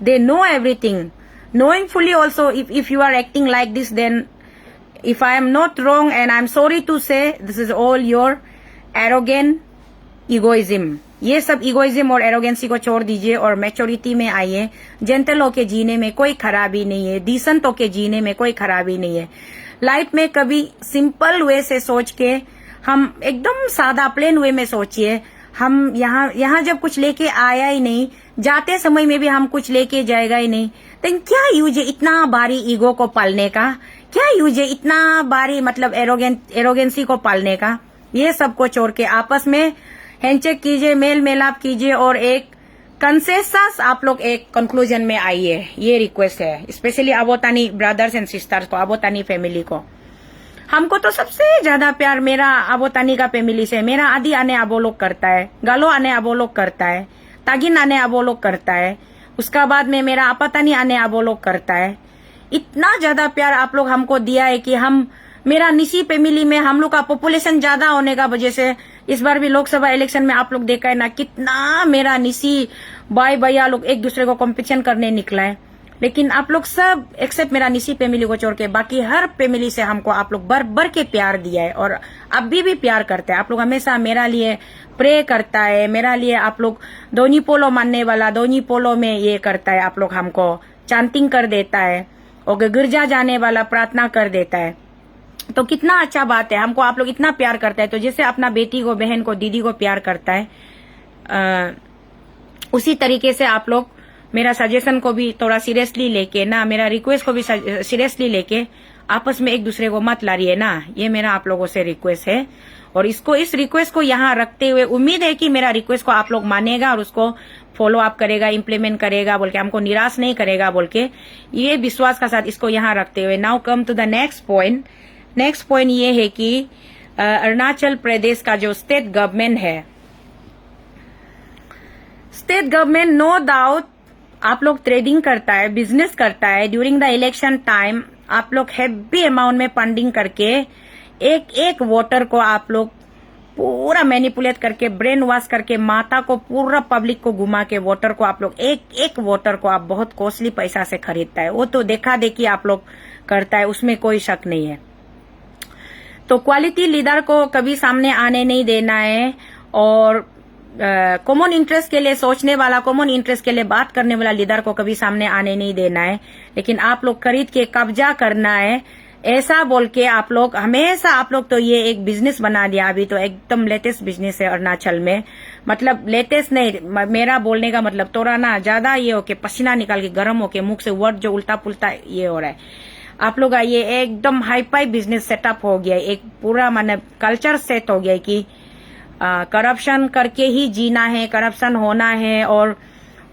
they know everything. Knowing fully also, if you are acting like this, then if I am not wrong, and I'm sorry to say, this is all your arrogant egoism. ये सब egoism और arrogancy को छोड़ दीजिए और maturity में आइए. Gentle होके जीने में कोई खराबी नहीं है, डिसेंट होके जीने में कोई खराबी नहीं है. लाइफ में कभी सिंपल वे से सोच के, हम एकदम सादा प्लेन वे में सोचिए. हम यहाँ जब कुछ लेके आया ही नहीं, जाते समय में भी हम कुछ लेके जाएगा ही नहीं, तो क्या यूज है इतना भारी ईगो को पालने का? क्या यूज है इतना भारी मतलब एरोगेंसी को पालने का? ये सब को छोड़ के आपस में हैंडशेक कीजिए, मेल मिलाप कीजिए और एक कंसेंसस आप लोग एक कंक्लूजन में आइए. ये रिक्वेस्ट है स्पेशली अबोतानी ब्रदर्स एंड सिस्टर्स को, अबोतानी फैमिली को. हमको तो सबसे ज्यादा प्यार मेरा अबोतानी का फैमिली से. मेरा आदि आने अबो लोग करता है, गालो आने अबो लोग करता है, तागिन आने अबो लोग करता है, उसका बाद में मेरा अपतानी आने अबो लोग करता है. इतना ज्यादा प्यार आप लोग हमको दिया है कि हम मेरा निसी फैमिली में हम लोग का पॉपुलेशन ज्यादा होने का वजह से इस बार भी लोकसभा इलेक्शन में आप लोग देखा है ना कितना मेरा निसी भाई भैया लोग एक दूसरे को कंपटीशन करने निकला है. लेकिन आप लोग सब एक्सेप्ट मेरा निसी फैमिली को छोड़ के बाकी हर फैमिली से हमको आप लोग भर के प्यार दिया है और अभी भी प्यार करते हैं. आप लोग हमेशा मेरा लिए प्रे करता है, मेरा लिए आप लोग दोनी पोलो मानने वाला दोनी पोलो में ये करता है, आप लोग हमको चांटिंग कर देता है और गिरजा जाने वाला प्रार्थना कर देता है. तो कितना अच्छा बात है, हमको आप लोग इतना प्यार करता है. तो जैसे अपना बेटी को, बहन को, दीदी को प्यार करता है, उसी तरीके से आप लोग मेरा सजेशन को भी थोड़ा सीरियसली लेके ना, मेरा रिक्वेस्ट को भी सीरियसली लेके आपस में एक दूसरे को मत लारिए ना. ये मेरा आप लोगों से रिक्वेस्ट है. और इस रिक्वेस्ट को यहाँ रखते हुए उम्मीद है कि मेरा रिक्वेस्ट को आप लोग मानेगा और उसको फॉलो अप करेगा, इम्प्लीमेंट करेगा बोल के, हमको निराश नहीं करेगा बोल के, ये विश्वास का साथ इसको यहाँ रखते हुए now come to the next point. Next point ये है कि अरुणाचल प्रदेश का जो स्टेट गवर्नमेंट है, स्टेट गवर्नमेंट नो डाउट आप लोग ट्रेडिंग करता है, बिजनेस करता है. ड्यूरिंग द इलेक्शन टाइम आप लोग हैवी अमाउंट में फंडिंग करके एक वोटर को आप लोग पूरा मैनिपुलेट करके, ब्रेन वॉश करके, माता को पूरा पब्लिक को घुमा के वोटर को आप लोग एक वोटर को आप बहुत कॉस्टली पैसा से खरीदता है. वो तो देखा देखी आप लोग करता है, उसमें कोई शक नहीं है. तो क्वालिटी लीडर को कभी सामने आने नहीं देना है और कॉमन इंटरेस्ट के लिए सोचने वाला, कॉमन इंटरेस्ट के लिए बात करने वाला लीडर को कभी सामने आने नहीं देना है. लेकिन आप लोग खरीद के कब्जा करना है ऐसा बोल के आप लोग हमेशा, आप लोग तो ये एक बिजनेस बना दिया. अभी तो एकदम लेटेस्ट बिजनेस है अरुणाचल में. मतलब लेटेस्ट नहीं, मेरा बोलने का मतलब थोड़ा ना ज्यादा ये होके पसीना निकाल के गर्म होके मुख से वर्ड जो उल्टा पुल्टा ये हो रहा है. आप लोग ये एकदम हाई फाई बिजनेस सेटअप हो गया, एक पूरा माने कल्चर सेट हो गया कि करप्शन करके ही जीना है, करप्शन होना है और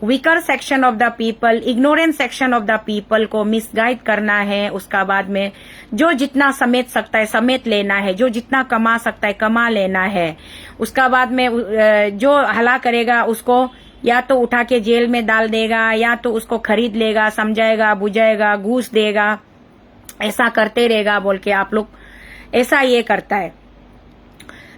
weaker section of the people, ignorant section of the people को मिसगाइड करना है. उसका बाद में जो जितना समेट सकता है समेट लेना है, जो जितना कमा सकता है कमा लेना है. उसका बाद में जो हला करेगा उसको या तो उठा के जेल में डाल देगा या तो उसको खरीद लेगा, समझाएगा, बुझाएगा, घूस देगा, ऐसा करते रहेगा बोल के आप लोग ऐसा ये करता है.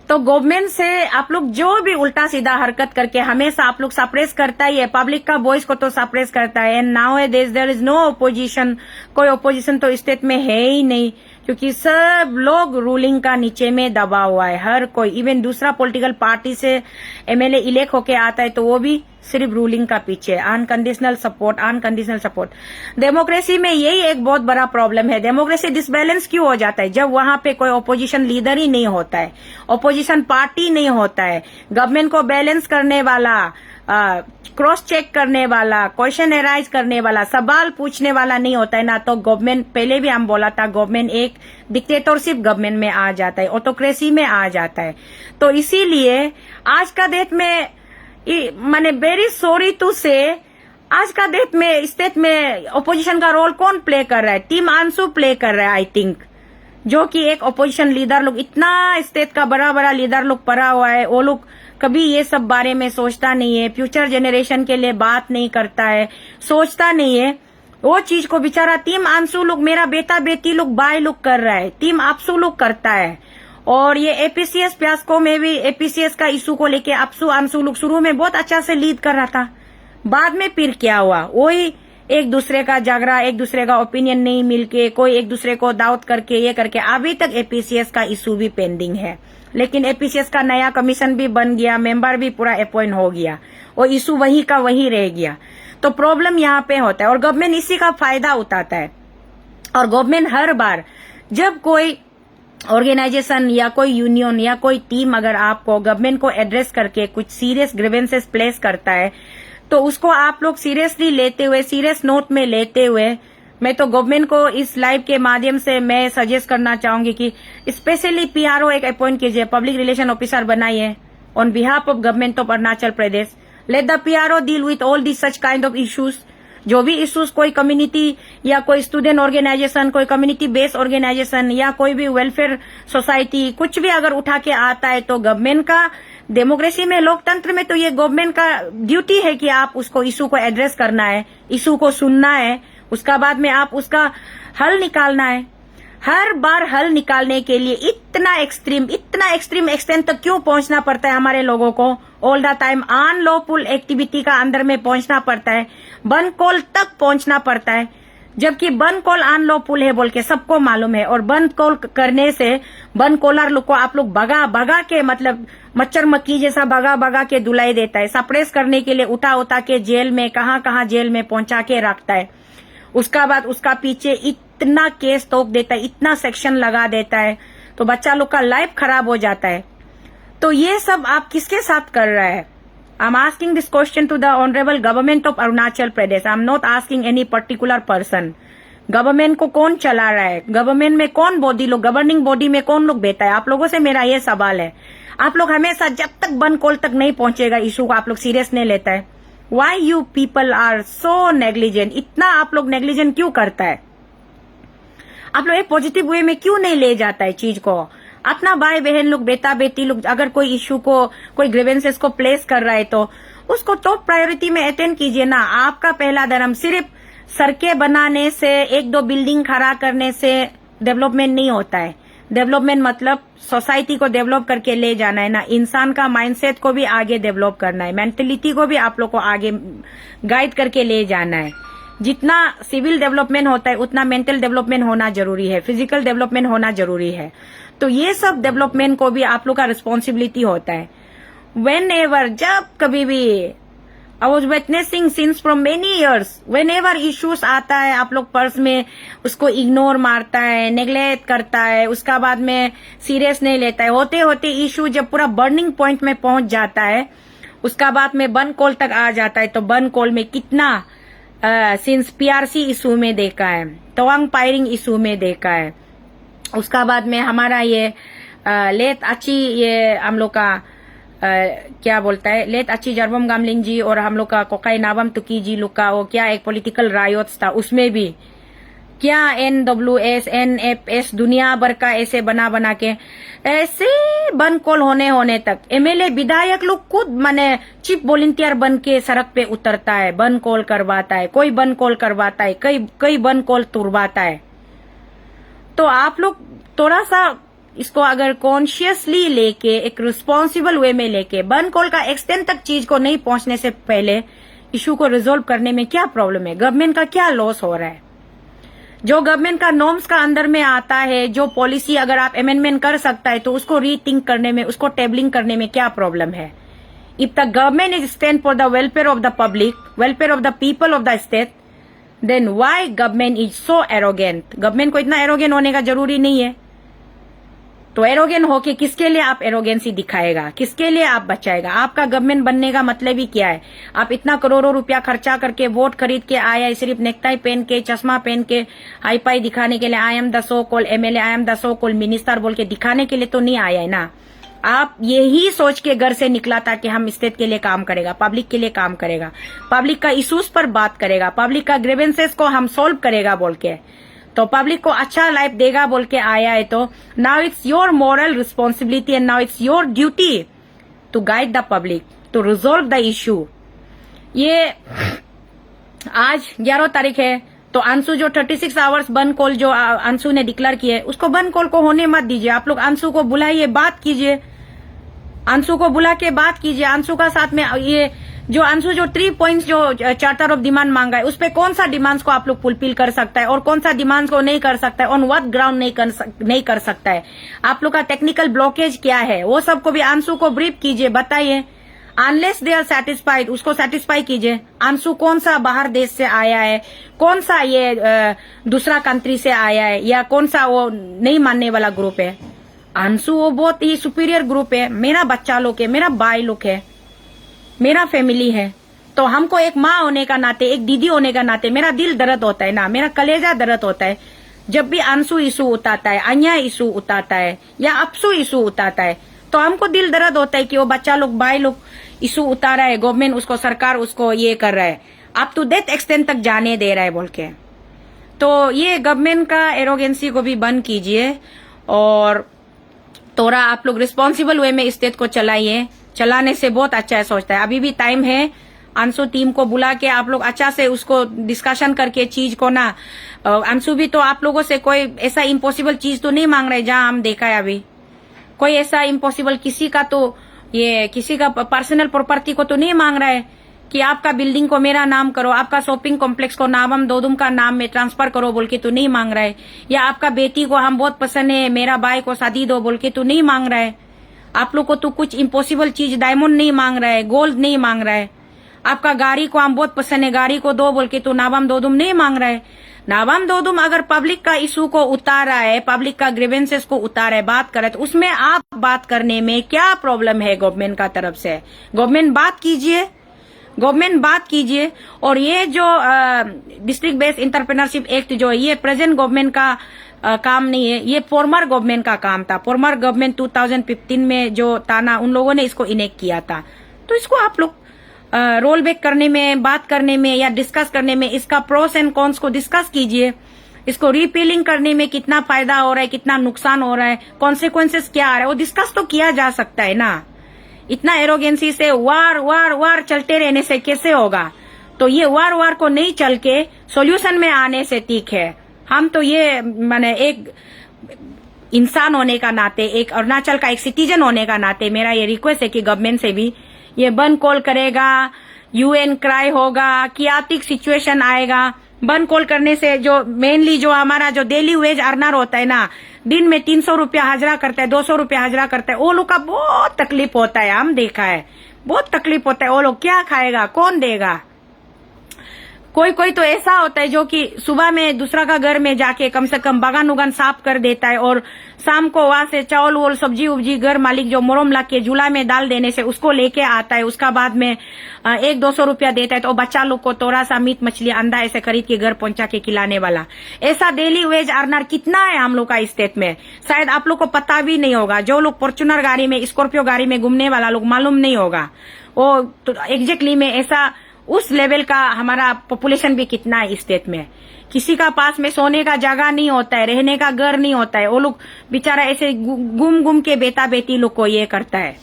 तो गवर्नमेंट से आप लोग जो भी उल्टा सीधा हरकत करके हमेशा आप लोग सप्रेस करता ही है, पब्लिक का वॉइस को तो सप्रेस करता है. And now there is no opposition, कोई ओपोजिशन तो स्टेट में है ही नहीं क्योंकि सब लोग रूलिंग का नीचे में दबा हुआ है. हर कोई, इवन दूसरा पॉलिटिकल पार्टी से एमएलए इलेक्ट होके आता है तो वो भी सिर्फ रूलिंग का पीछे, अनकंडीशनल सपोर्ट. डेमोक्रेसी में यही एक बहुत बड़ा प्रॉब्लम है. डेमोक्रेसी डिसबैलेंस क्यों हो जाता है? जब वहां पे कोई ओपोजिशन लीडर ही नहीं होता है, ओपोजिशन पार्टी नहीं होता है, गवर्नमेंट को बैलेंस करने वाला, क्रॉस चेक करने वाला, क्वेश्चन एराइज करने वाला, सवाल पूछने वाला नहीं होता है ना, तो गवर्नमेंट, पहले भी हम बोला था, गवर्नमेंट एक डिक्टेटरशिप गवर्नमेंट में आ जाता है, ऑटोक्रेसी में आ जाता है. तो इसीलिए आज का डेट में माने वेरी सॉरी टू से आज का डेट में स्टेट में ओपोजिशन का रोल कौन प्ले कर रहा है? टीम आंसू प्ले कर रहा है आई थिंक, जो कि एक ओपोजिशन लीडर लोग, इतना स्टेट का बड़ा बड़ा लीडर लोग पड़ा हुआ है, वो लोग कभी ये सब बारे में सोचता नहीं है, फ्यूचर जनरेशन के लिए बात नहीं करता है, सोचता नहीं है। वो चीज को बेचारा टीम आंसू लोग, मेरा बेटा बेटी लोग बाय लोग कर रहा है, टीम आपसू लोग करता है। और ये एपीसीएस प्यास्को में भी एपीसीएस का इशू को लेके आपसू आंसू लोग शुरू में बहुत अच्छा से लीड कर रहा था, बाद में फिर क्या हुआ? वही एक दूसरे का झगड़ा, एक दूसरे का ओपिनियन नहीं मिलके, कोई एक दूसरे को दाउट करके ये करके अभी तक एपीसीएस का इशू भी पेंडिंग है। लेकिन एपीसीएस का नया कमीशन भी बन गया, मेंबर भी पूरा अपॉइंट हो गया, वो इशू वही का वही रह गया। तो प्रॉब्लम यहाँ पे होता है और गवर्नमेंट इसी का फायदा उठाता है। और गवर्नमेंट हर बार जब कोई ऑर्गेनाइजेशन या कोई यूनियन या कोई टीम अगर आपको गवर्नमेंट को एड्रेस करके कुछ सीरियस ग्रीवेंसेस प्लेस करता है, तो उसको आप लोग सीरियसली लेते हुए, सीरियस नोट में लेते हुए, मैं तो गवर्नमेंट को इस लाइव के माध्यम से मैं सजेस्ट करना चाहूंगी कि स्पेशली पीआरओ एक अपॉइंट कीजिए, पब्लिक रिलेशन ऑफिसर बनाइए on behalf of government of Arunachal Pradesh. Let the PRO deal with all this such kind of issues. जो भी इश्यूज कोई कम्युनिटी या कोई स्टूडेंट ऑर्गेनाइजेशन, कोई कम्युनिटी बेस्ड ऑर्गेनाइजेशन या कोई भी वेलफेयर सोसाइटी कुछ भी अगर उठा के आता है, तो गवर्नमेंट का, डेमोक्रेसी में, लोकतंत्र में तो ये गवर्नमेंट का ड्यूटी है कि आप उसको इशू को एड्रेस करना है, इशू को सुनना है, उसका बाद में आप उसका हल निकालना है। हर बार हल निकालने के लिए इतना एक्सट्रीम एक्सटेंट तक क्यों पहुंचना पड़ता है हमारे लोगों को? All the time unlawful activity का अंदर में पहुंचना पड़ता है, बंद कॉल तक पहुंचना पड़ता है, जबकि बंद कॉल अनलॉफुल है बोल के सबको मालूम है। और बंद कॉल करने से बंद कॉलर लोग को आप लोग भगा के, मतलब मच्छर मक्खी जैसा भगा के दुलाई देता है, सप्रेस करने के लिए उठा के जेल में, कहाँ जेल में पहुंचा के रखता है। उसका बाद उसका पीछे इतना केस तोप देता है, इतना सेक्शन लगा देता है, तो बच्चा लोग का लाइफ खराब हो जाता है। तो ये सब आप किसके साथ कर रहा है? I am asking this question to the honourable government of Arunachal Pradesh. I am not asking any particular person. Government को कौन चला रहा है? गवर्नमेंट में कौन बॉडी लोग, गवर्निंग बॉडी में कौन लोग बैठा है? आप लोगों से मेरा ये सवाल है। आप लोग हमेशा जब तक बंद कॉल तक नहीं पहुंचेगा इशू को आप लोग सीरियस नहीं लेता है। Why you people are so negligent? इतना आप लोग नेग्लिजेंट क्यों करता है? आप लोग एक पॉजिटिव वे में क्यों नहीं ले जाता है चीज को? अपना भाई बहन लोग, बेटा बेटी लोग अगर कोई इशू को, कोई ग्रीवेंसेस को प्लेस कर रहा है, तो उसको टॉप प्रायोरिटी में अटेंड कीजिए ना। आपका पहला धर्म सिर्फ सड़कें बनाने से, एक दो बिल्डिंग खड़ा करने से डेवलपमेंट नहीं होता है। डेवलपमेंट मतलब सोसाइटी को डेवलप करके ले जाना है ना, इंसान का माइंडसेट को भी आगे डेवलप करना है, मेंटेलिटी को भी आप लोग को आगे गाइड करके ले जाना है। जितना सिविल डेवलपमेंट होता है उतना मेंटल डेवलपमेंट होना जरूरी है, फिजिकल डेवलपमेंट होना जरूरी है। तो ये सब डेवलपमेंट को भी आप लोग का रिस्पॉन्सिबिलिटी होता है। वेन एवर, जब कभी भी, I was witnessing since from many years, when ever issues आता है आप लोग पर्स में उसको इग्नोर मारता है, नेग्लेक्ट करता है, उसका बाद में सीरियस नहीं लेता है। होते होते इशू जब पूरा बर्निंग पॉइंट में पहुंच जाता है, उसका बाद में बंद कॉल तक आ जाता है। तो बंद कॉल में कितना सिंस पीआरसी इशू में देखा है, तवांग पायरिंग इशू में देखा है, उसका बाद में हमारा ये लेट अच्छी, ये हम लोग का क्या बोलता है, लेट अच्छी जरबम गामलिंग जी और हम लोग का कोकाई नाबम तुकी जी लोग का वो क्या एक पॉलिटिकल रायोट्स था, उसमें भी क्या NWS NFS दुनिया भर का ऐसे बना के ऐसे बंद कॉल होने तक MLA विधायक लोग खुद माने चीफ वॉलंटियर बन के सड़क पे उतरता है, बंद कॉल करवाता है, कोई बंद कॉल करवाता है, कई बंद कॉल तुरवाता है। तो आप लोग थोड़ा सा इसको अगर कॉन्शियसली लेके, एक रिस्पॉन्सिबल वे में लेके, बंद कॉल का एक्सटेंट तक चीज को नहीं पहुंचने से पहले इशू को रिजोल्व करने में क्या प्रॉब्लम है? गवर्नमेंट का क्या लॉस हो रहा है? जो गवर्नमेंट का नॉर्म्स का अंदर में आता है, जो पॉलिसी अगर आप अमेंडमेंट कर सकता है तो उसको रीथिंक करने में, उसको टेबलिंग करने में क्या प्रॉब्लम है? If the government is stand for the welfare of the public, welfare of the people of the state, then why government is so arrogant? Government को इतना एरोगेंट होने का जरूरी नहीं है। तो एरोगेंट होके किसके लिए आप एरोगेंसी दिखाएगा? किसके लिए आप बचाएगा? आपका गवर्नमेंट बनने का मतलब ही क्या है? आप इतना करोड़ों रुपया खर्चा करके वोट खरीद के आया है, सिर्फ नेकटाई पहन के, चश्मा पहन के, हाई पाई दिखाने के लिए, I am the so call MLA, I am the so call minister बोल के दिखाने के लिए तो नहीं आया है ना। आप यही सोच के घर से निकला था कि हम स्टेट के लिए काम करेगा, पब्लिक के लिए काम करेगा, पब्लिक का इश्यूज पर बात करेगा, पब्लिक का ग्रीवेंसेस को हम सोल्व करेगा बोल के, तो पब्लिक को अच्छा लाइफ देगा बोल के आया है। तो now it's your moral responsibility and now it's your duty to guide the public to resolve the issue. ये आज 11 तारीख है, तो अंशु जो 36 आवर्स बंद कॉल जो अंशु ने डिक्लेयर किए, उसको बंद कॉल को होने मत दीजिए। आप लोग अंशु को बुलाइए, बात कीजिए, अंशु को बुला के बात कीजिए। अंशु का साथ में ये जो अंशु जो 3 पॉइंट्स जो चार्टर ऑफ डिमांड मांगा है, उस पे कौन सा डिमांड्स को आप लोग फुलफिल कर सकता है और कौन सा डिमांड्स को नहीं कर सकता है, ऑन व्हाट ग्राउंड नहीं कर सकता है, आप लोग का टेक्निकल ब्लॉकेज क्या है, वो सबको भी अंशु को ब्रीफ कीजिए, बताइए। अनलेस दे आर सेटिस्फाइड, उसको सेटिस्फाई कीजिए। अंशु कौन सा बाहर देश से आया है, कौन सा ये दूसरा कंट्री से आया है, या कौन सा वो नहीं मानने वाला ग्रुप है। अंशु वो बहुत ही सुपीरियर ग्रुप है, मेरा बच्चा लोग है, मेरा भाई लोग है, मेरा फैमिली है। तो हमको एक माँ होने का नाते, एक दीदी होने का नाते मेरा दिल दर्द होता है ना, मेरा कलेजा दर्द होता है जब भी अंशु इशू उतारता है, अन्याय इशू उतारता है या अपसू इशू उतारता है, तो हमको दिल दर्द होता है कि वो बच्चा लोग, भाई लोग इशू उतारा है, गवर्नमेंट उसको, सरकार उसको ये कर रहा है, अप टू डेथ एक्सटेंड तक जाने दे रहा है बोल के। तो ये गवर्नमेंट का एरोगेंसी को भी बंद कीजिए और थोड़ा आप लोग रिस्पॉन्सिबल वे में स्टेट को चलाइए। चलाने से बहुत अच्छा है, सोचता है। अभी भी टाइम है, अंशु टीम को बुला के आप लोग अच्छा से उसको डिस्कशन करके चीज को ना, अंशु भी तो आप लोगों से कोई ऐसा इम्पॉसिबल चीज तो नहीं मांग रहे, जहां हम देखा है अभी कोई ऐसा इम्पॉसिबल किसी का तो ये किसी का पर्सनल प्रॉपर्टी को तो नहीं मांग रहा है कि आपका बिल्डिंग को मेरा नाम करो, आपका शॉपिंग कॉम्प्लेक्स को नावम दोदुम का नाम में ट्रांसफर करो बोल के तो नहीं मांग रहा है, या आपका बेटी को हम बहुत पसंद है, मेरा भाई को शादी दो बोल के तो नहीं मांग रहा है। आप लोग को तो कुछ इम्पॉसिबल चीज, डायमंड नहीं मांग रहा है, गोल्ड नहीं मांग रहा है। आपका गाड़ी को हम बहुत पसंद है, गाड़ी को दो बोल के तो नावम दोदुम नहीं मांग रहा है। नावम दोदुम अगर पब्लिक का इशू को उतारा है, पब्लिक का ग्रीवेंसेस को उतारा है, बात करे, तो उसमें आप बात करने में क्या प्रॉब्लम है गवर्नमेंट का तरफ से? गवर्नमेंट बात कीजिए, गवर्नमेंट बात कीजिए। और ये जो डिस्ट्रिक्ट बेस्ड एंटरप्रेन्योरशिप एक्ट जो ये प्रेजेंट गवर्नमेंट का काम नहीं है, ये फॉर्मर गवर्नमेंट का काम था। फॉर्मर गवर्नमेंट 2015 में जो था ना, उन लोगों ने इसको इनेक्ट किया था। तो इसको आप लोग रोल बैक करने में, बात करने में या डिस्कस करने में, इसका प्रोस एंड कॉन्स को डिस्कस कीजिए। इसको रिपीलिंग करने में कितना फायदा हो रहा है, कितना नुकसान हो रहा है, कॉन्सिक्वेंसेस क्या आ रहा है, वो डिस्कस तो किया जा सकता है ना। इतना एरोगेंसी से वार वार वार चलते रहने से कैसे होगा? तो ये वार वार को नहीं चल के सोल्यूशन में आने से ठीक है। हम तो ये माने एक इंसान होने का नाते, एक अरुणाचल का एक सिटीजन होने का नाते मेरा ये रिक्वेस्ट है कि गवर्नमेंट से भी ये बंद कॉल करेगा, यूएन क्राई होगा, कियाटिक सिचुएशन आएगा। बंद कॉल करने से जो मेनली जो हमारा जो डेली वेज अर्नर होता है ना, दिन में 300 रुपया हाजरा करता है, 200 रुपया हाजरा करता है, वो लोग का बहुत तकलीफ होता है। हम देखा है, बहुत तकलीफ होता है। वो लोग क्या खाएगा, कौन देगा? कोई कोई तो ऐसा होता है जो कि सुबह में दूसरा का घर में जाके कम से कम बागान उगान साफ कर देता है और शाम को वहां से चावल वोल सब्जी उब्जी घर मालिक जो मोरम ला के झूला में डाल देने से उसको लेके आता है। उसका बाद में 100-200 रुपया देता है, तो बच्चा लोग को थोड़ा सा मीट मछली अंडा ऐसे खरीद के घर पहुंचा के खिलाने वाला ऐसा डेली वेज अर्नर कितना है हम लोग का स्टेट में? शायद आप लोग को पता भी नहीं होगा। जो लोग फॉर्च्यूनर गाड़ी में, स्कॉर्पियो गाड़ी में घूमने वाला लोग मालूम नहीं होगा वो तो एग्जैक्टली में ऐसा उस लेवल का हमारा पॉपुलेशन भी कितना है स्टेट में। किसी का पास में सोने का जगह नहीं होता है, रहने का घर नहीं होता है। वो लोग बेचारा ऐसे गुम गुम के बेटा बेटी लोग को ये करता है,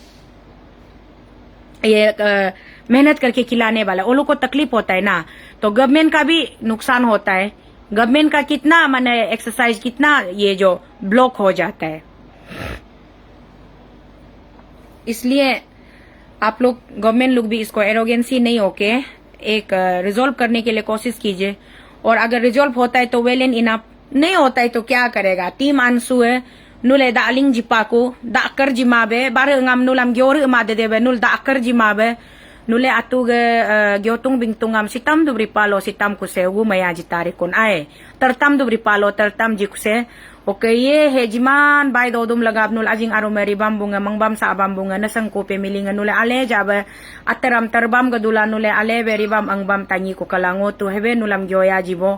ये मेहनत करके खिलाने वाला। वो लोग को तकलीफ होता है ना, तो गवर्नमेंट का भी नुकसान होता है। गवर्नमेंट का कितना माने एक्सरसाइज, कितना ये जो ब्लॉक हो जाता है। इसलिए आप लोग गवर्नमेंट लोग भी इसको एरोगेंसी नहीं होके एक रिजोल्व करने के लिए कोशिश कीजिए। और अगर रिजोल्व होता है तो वेल एंड इनफ, नहीं होता है तो क्या करेगा? टीम अंशु है नुले दालिंग जिपाकू दाकर जिमाबे बारे ngam nulam gyor umade debe nul दाकर जिमाबे नुले अतुग ग्योतुंग बिंगतुंगम सितम दुबरी पालो सितम कुसे वो मया जितारे कोन आए तरतम दुबरी पालो तरतम जिकुसे ओके ये हेजिमान बाय दोदुम लगाब नुल अजिंग आरो मेरी बम बुंगा मंगबम साबम बुंगा नसंग को पे मिलिंगा नुले आले जाबे अतरम तरबम गदुला नुले आले बेरी बम अंगबम तानी को कलांगो तो हेबे नुलम गयोया जिबो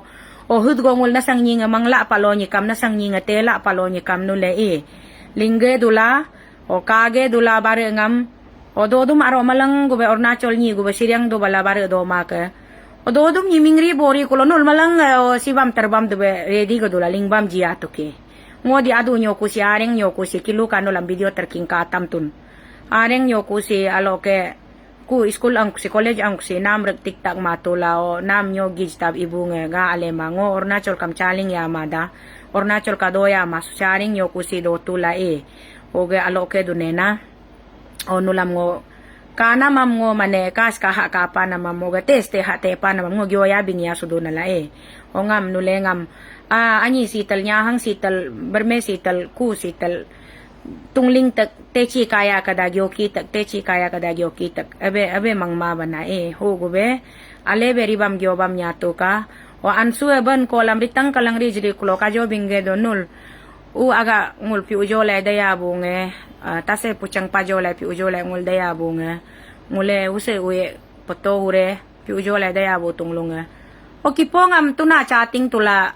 o hud gongul na sangyinga mangla palo ni kam na sangyinga tela palo ni kam nule e lingge dula o kage dula bare ngam o dodum aro malang gube Arunachal ni gube siriang do bala bare do make o dodum yimingri bori kolonol malang o sibam terbam dube ready go dula lingbam jia tuke ngodi adu nyoku si areng nyoku si kilu kanolam video terking katam tun areng nyoku si aloke ku school ang si college ang si nam rek tiktak matula o nam nyo gijtab ibunge ga alema ngo Arunachal kam chaling yamada Arunachal kadoya mas sharing nyoku si do tula oge aloke dunena o nulam ngo kana mam ngo mane kas kaha kapa na mam ngo teste hate pa na mam ngo gyoya bingya sudo na la o ngam nulengam ani sital nyahang sital berme sital ku sital tungling tak techi kaya kada gyoki tak techi kaya kada gyoki tak abe mangma bana ho gobe ale beri bam gyobam nyato ka o ansu ban kolam ritang kalang rijri kulo ka jo bingge donul aga ngul pi ujole daya bunge tase pucang pajole pi ujole ngul daya bunge ngule use uye poto ure pi ujole daya bu tunglunge o kipongam tuna chatting tula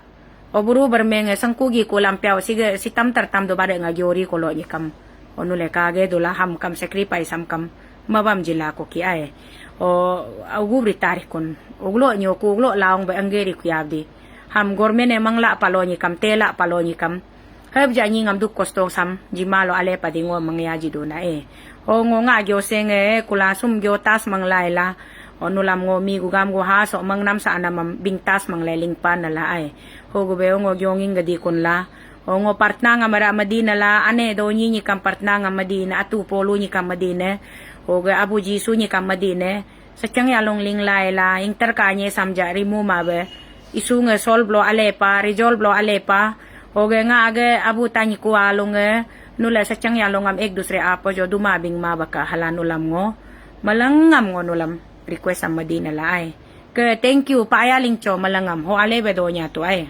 o buru bermenge sangkugi kulam piao sige sitam tartam do bare nga gyori kolo nikam onule kage dula ham kam sacrifice ham kam mabam jila ko ki ay o agubri tarikh kun uglo nyoku uglo laong ba angeri kuyabdi ham gormene mangla palo nikam tela palo nikam hab jani ngam duk kostong sam jimalo ale padingo mangyaji do na o ngo nga gyo senge kulasum gyo tas manglaila o nulam ngo mi gugam go ha so mangnam sa anam bingtas mangleling pa nala ay ho gobe ngo gyonging gadi kun la o ngo partna nga mara madina la ane do ni kam partna nga madina atu polo ni kam madina o ga abu jisu ni kam madina sa chang yalong ling laila inter kanye samja rimu mabe isu nga solve lo ale pa resolve lo ale pa o ga nga aga abu tani ko along nula sa chang yalong am ek dusre apo jo dumabing mabaka halanulam ngo malangam ngo nulam request ang madina la ay. Ke thank you paayaling cho malangam ho ale bedo nya to ay.